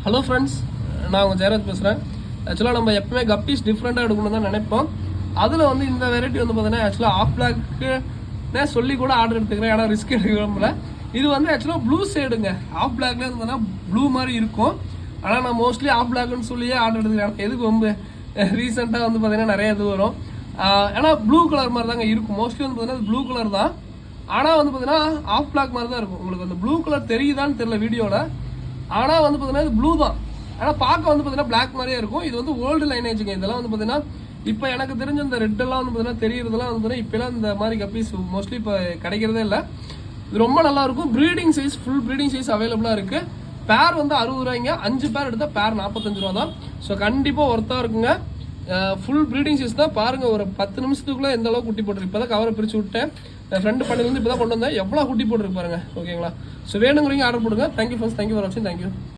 Hello friends, நான் உங்கள் ஜெயராஜ் பேசுகிறேன். ஆக்சுவலாக நம்ம எப்பவுமே கப்பீஸ் டிஃப்ரெண்ட்டாக எடுக்கணும் தான் நினைப்போம். அதில் வந்து இந்த வெரைட்டி வந்து பார்த்தீங்கன்னா ஆக்சுவலாக ஆஃப் பிளாக்கு சொல்லி கூட ஆர்டர் எடுத்துக்கிறேன். ஏன்னா ரிஸ்க் எடுக்கல. இது வந்து ஆக்சுவலாக ப்ளூ சைடுங்க. ஆஃப் பிளாக்லேயே இருந்ததுன்னா ப்ளூ மாதிரி இருக்கும். ஆனால் நான் மோஸ்ட்லி ஆஃப் பிளாக்னு சொல்லியே ஆர்டர் எடுத்துக்கிறேன். எதுக்கு ரொம்ப ரீசெண்டாக வந்து பார்த்தீங்கன்னா நிறைய இது வரும். ஏன்னா ப்ளூ கலர் மாதிரி தாங்க இருக்கும். மோஸ்ட்லி வந்து பார்த்தீங்கன்னா ப்ளூ கலர் தான். ஆனால் வந்து பார்த்தீங்கன்னா ஆஃப் பிளாக் மாதிரி தான் இருக்கும். உங்களுக்கு அந்த ப்ளூ கலர் தெரியுதான்னு தெரியல வீடியோவில். ஆனால் வந்து பார்த்தீங்கன்னா இது ப்ளூ தான். ஆனால் பார்க்க வந்து பார்த்தீங்கன்னா பிளாக் மாதிரியே இருக்கும். இது வந்து ஓல்டு லைனேஜுங்க. இதெல்லாம் வந்து பார்த்தீங்கன்னா இப்போ எனக்கு தெரிஞ்ச இந்த ரெட்டெல்லாம் வந்து பார்த்தீங்கன்னா தெரியறதுலாம் வந்து பார்த்தீங்கன்னா இப்போலாம் இந்த மாதிரி கப்பீஸ் மோஸ்ட்லி இப்போ கிடைக்கிறதே இல்லை. இது ரொம்ப நல்லா இருக்கும். Breeding size, full breeding size அவைலபிளாக இருக்கு. பேர் வந்து 60 ரூபாய்ங்க. 5 பேர் எடுத்தால் பேர் 45 ரூபா தான். ஸோ கண்டிப்பாக ஒர்த்தாக இருக்குங்க. ஃபுல் ப்ரீடிங் சைஸ் தான். பாருங்கள், ஒரு 10 நிமிஷத்துக்குள்ளே எந்த அளவுக்கு குட்டி போட்டுருக்கு. இப்போ தான் கவரை பிரித்து விட்டேன். என் ஃப்ரெண்டு பண்ணிலேருந்து இப்போ தான் கொண்டு வந்தேன். எவ்வளோ குட்டி போட்டுருக்கு பாருங்க. ஓகேங்களா? ஸோ வேணுங்கிறீங்க ஆர்டர் போடுங்க. தேங்க்யூ ஃப்ரெண்ட்ஸ், தேங்க்யூ ஃபார் வாட்சிங். தேங்க்யூ.